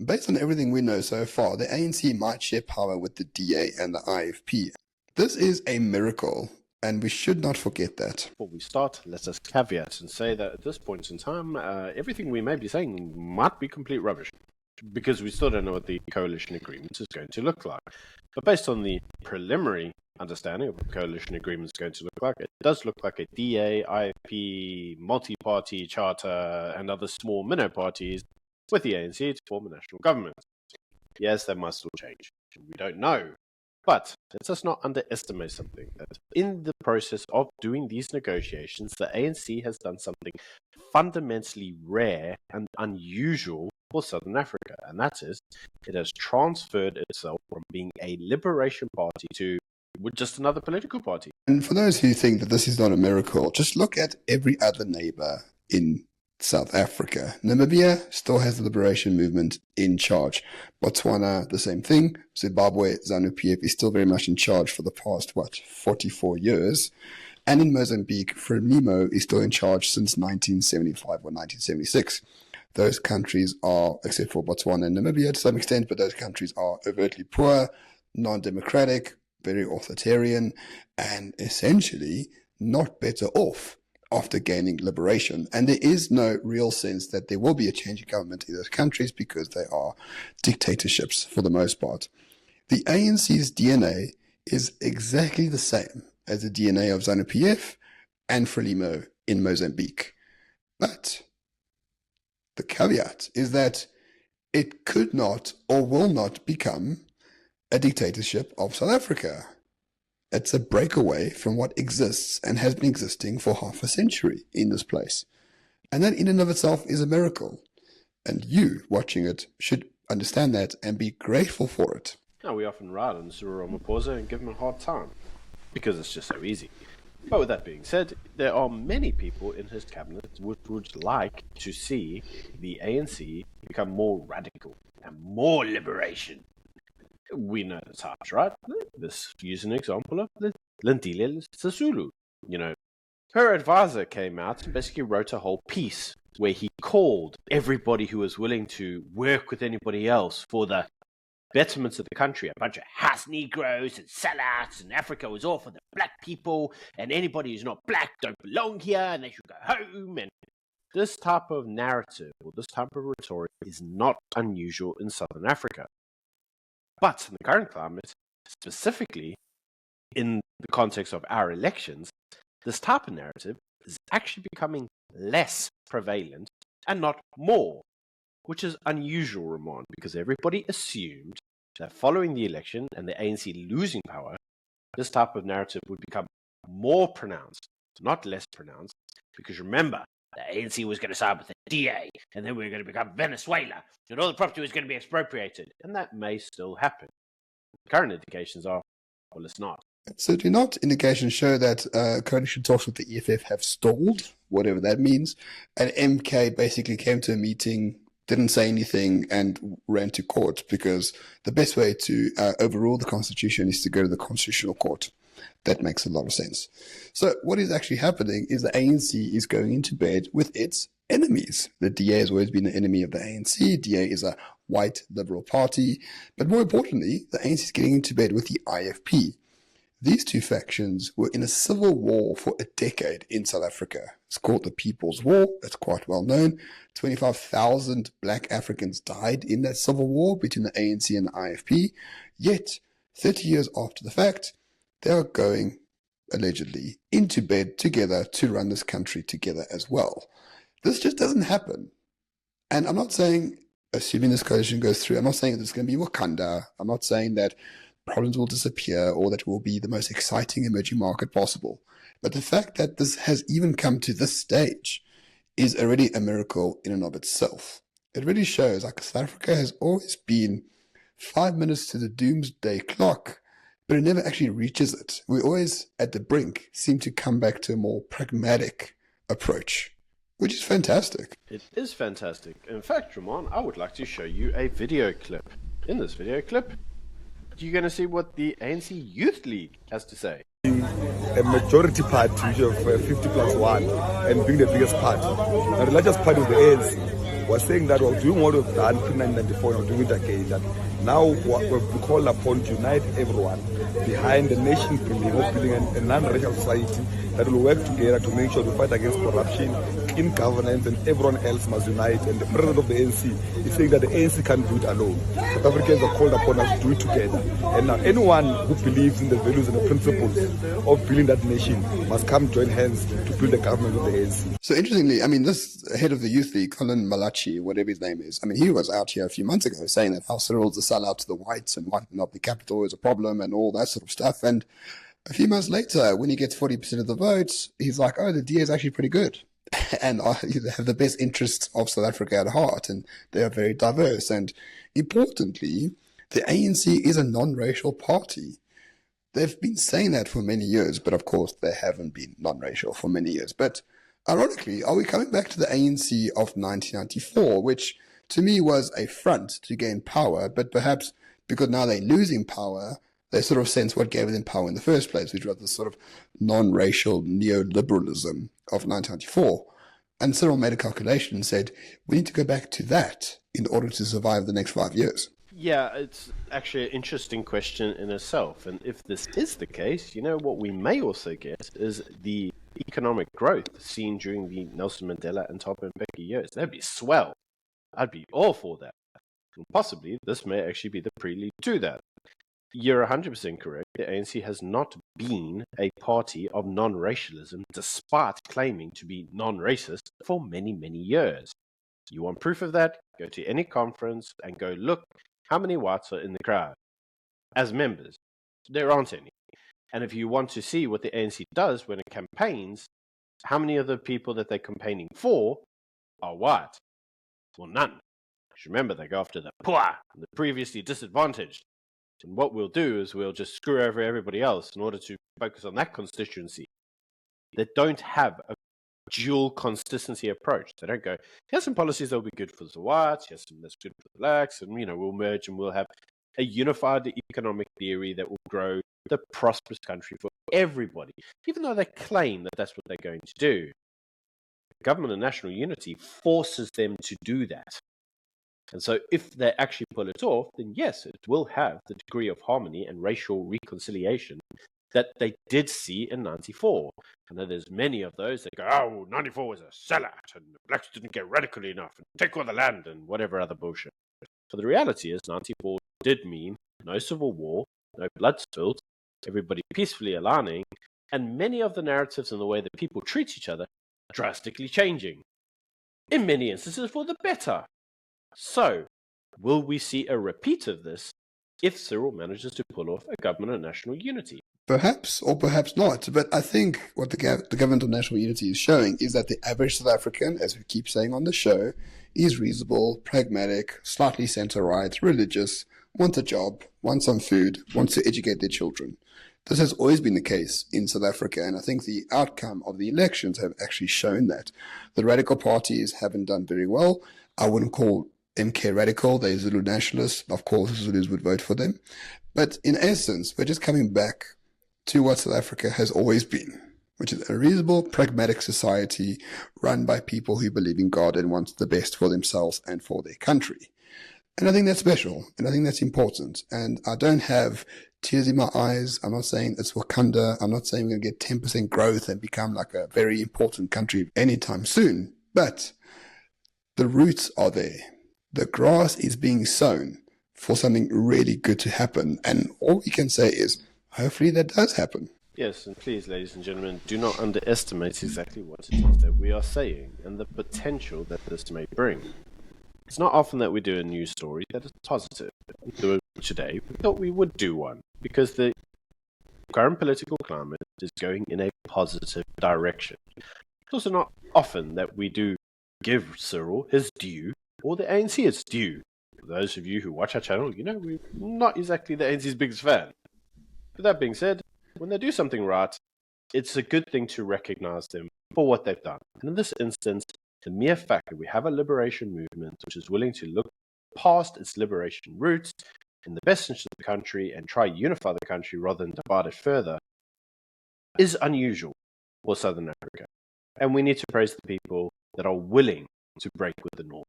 Based on everything we know so far, the ANC might share power with the DA and the IFP. This is a miracle, and we should not forget that. Before we start, let us caveat and say that at this point in time, everything we may be saying might be complete rubbish, because we still don't know what the coalition agreement is going to look like. But based on the preliminary understanding of what the coalition agreement is going to look like, it does look like a DA, IFP, multi-party charter, and other small minnow parties with the ANC to form a national government. Yes, that might still change. We don't know. But let us not underestimate something, that in the process of doing these negotiations, the ANC has done something fundamentally rare and unusual for Southern Africa, and that is, it has transferred itself from being a liberation party to just another political party. And for those who think that this is not a miracle, just look at every other neighbor in South Africa. Namibia still has the liberation movement in charge. Botswana, the same thing. Zimbabwe, ZANU-PF is still very much in charge for the past, 44 years. And in Mozambique, Frelimo is still in charge since 1975 or 1976. Those countries are, except for Botswana and Namibia to some extent, but those countries are overtly poor, non-democratic, very authoritarian, and essentially not better off after gaining liberation. And there is no real sense that there will be a change in government in those countries because they are dictatorships for the most part. The ANC's DNA is exactly the same as the DNA of ZANU-PF and Frelimo in Mozambique. But the caveat is that it could not or will not become a dictatorship of South Africa. It's a breakaway from what exists and has been existing for half a century in this place. And that in and of itself is a miracle. And you, watching it, should understand that and be grateful for it. Now, we often ride on Cyril Ramaphosa and give him a hard time, because it's just so easy. But with that being said, there are many people in his cabinet who would like to see the ANC become more radical and more liberation. We know the types, right? Let's use an example of Lindile Sisulu. Her advisor came out and basically wrote a whole piece where he called everybody who was willing to work with anybody else for the betterment of the country a bunch of house Negroes and sellouts, and Africa was all for the black people, and anybody who's not black don't belong here, and they should go home. And this type of narrative or this type of rhetoric is not unusual in Southern Africa. But in the current climate, specifically in the context of our elections, this type of narrative is actually becoming less prevalent and not more, which is unusual, Ramon, because everybody assumed that following the election and the ANC losing power, this type of narrative would become more pronounced, not less pronounced, because remember, the ANC was going to side with the DA, and then we were going to become Venezuela, and all the property was going to be expropriated, and that may still happen. The current indications are, well, it's not. So do not indications show that coalition talks with the EFF have stalled, whatever that means, and MK basically came to a meeting, didn't say anything, and ran to court, because the best way to overrule the Constitution is to go to the Constitutional Court. That makes a lot of sense. So what is actually happening is the ANC is going into bed with its enemies. The DA has always been an enemy of the ANC. DA is a white liberal party. But more importantly, the ANC is getting into bed with the IFP. These two factions were in a civil war for a decade in South Africa. It's called the People's War. It's quite well known. 25,000 black Africans died in that civil war between the ANC and the IFP. Yet, 30 years after the fact, they are going, allegedly, into bed together to run this country together as well. This just doesn't happen. And I'm not saying, assuming this coalition goes through, I'm not saying that it's going to be Wakanda. I'm not saying that problems will disappear or that it will be the most exciting emerging market possible. But the fact that this has even come to this stage is already a miracle in and of itself. It really shows like South Africa has always been 5 minutes to the doomsday clock, but it never actually reaches it. We always, at the brink, seem to come back to a more pragmatic approach, which is fantastic. It is fantastic. In fact, Ramon, I would like to show you a video clip. In this video clip, you're going to see what the ANC Youth League has to say. A majority party of 50 plus 1 and being the biggest party. Now the largest party is the ANC. was saying that we're doing what we've done pre-1994 and we're doing it again. That now we've called upon to unite everyone behind the nation building of building a non-racial society that will work together to make sure we fight against corruption, clean governance, and everyone else must unite. And the president of the ANC is saying that the ANC can't do it alone. South Africans are called upon us to do it together. And now anyone who believes in the values and the principles of building that nation must come join hands to build the government of the ANC. So interestingly, I mean, this head of the youth league, Colin Malachi, whatever his name is, I mean, he was out here a few months ago saying that how Cyril's a sellout to the whites and white monopoly capital is a problem and all that sort of stuff. And a few months later, when he gets 40% of the votes, he's like, oh, the DA is actually pretty good. And they have the best interests of South Africa at heart, and they are very diverse. And importantly, the ANC is a non-racial party. They've been saying that for many years, but of course they haven't been non-racial for many years. But ironically, are we coming back to the ANC of 1994, which to me was a front to gain power, but perhaps because now they're losing power, they sort of sense what gave them power in the first place, which was the sort of non-racial neoliberalism of 1994. And Cyril made a calculation and said, we need to go back to that in order to survive the next 5 years. Yeah, it's actually an interesting question in itself. And if this is the case, what we may also get is the economic growth seen during the Nelson Mandela and Thabo Mbeki years. That'd be swell. I'd be all for that. And possibly this may actually be the prelude to that. You're 100% correct. The ANC has not been a party of non-racialism despite claiming to be non-racist for many, many years. You want proof of that? Go to any conference and go look how many whites are in the crowd as members. There aren't any. And if you want to see what the ANC does when it campaigns, how many of the people that they're campaigning for are white? Well, none. Because remember, they go after the poor, the previously disadvantaged. And what we'll do is we'll just screw over everybody else in order to focus on that constituency. They don't have a dual consistency approach. They don't go, here's some policies that will be good for the whites, here's some that's good for the blacks, and we'll merge and we'll have a unified economic theory that will grow the prosperous country for everybody, even though they claim that that's what they're going to do. Government of national unity forces them to do that. And so if they actually pull it off, then yes, it will have the degree of harmony and racial reconciliation that they did see in 94. I know there's many of those that go, oh, 94 was a sellout and the blacks didn't get radical enough and take all the land and whatever other bullshit. So the reality is 94 did mean no civil war, no blood spilled, everybody peacefully aligning, and many of the narratives and the way that people treat each other drastically changing. In many instances for the better. So, will we see a repeat of this if Cyril manages to pull off a government of national unity? Perhaps, or perhaps not. But I think what the government of national unity is showing is that the average South African, as we keep saying on the show, is reasonable, pragmatic, slightly centre-right, religious, wants a job, wants some food, wants to educate their children. This has always been the case in South Africa, and I think the outcome of the elections have actually shown that. The radical parties haven't done very well. I wouldn't call MK radical, they're Zulu nationalists. Of course, Zulus would vote for them. But in essence, we're just coming back to what South Africa has always been, which is a reasonable, pragmatic society run by people who believe in God and want the best for themselves and for their country. And I think that's special, and I think that's important. And I don't have tears in my eyes. I'm not saying it's Wakanda. I'm not saying we're going to get 10% growth and become like a very important country anytime soon. But the roots are there. The grass is being sown for something really good to happen. And all we can say is, hopefully that does happen. Yes, and please, ladies and gentlemen, do not underestimate exactly what it is that we are saying and the potential that this may bring. It's not often that we do a news story that is positive. We do it today. We thought we would do one because the current political climate is going in a positive direction. It's also not often that we do give Cyril his due or the ANC its due. For those of you who watch our channel, we're not exactly the ANC's biggest fan. But that being said, when they do something right, it's a good thing to recognize them for what they've done. And in this instance, the mere fact that we have a liberation movement which is willing to look past its liberation roots in the best interest of the country and try to unify the country rather than divide it further is unusual for Southern Africa. And we need to praise the people that are willing to break with the norm.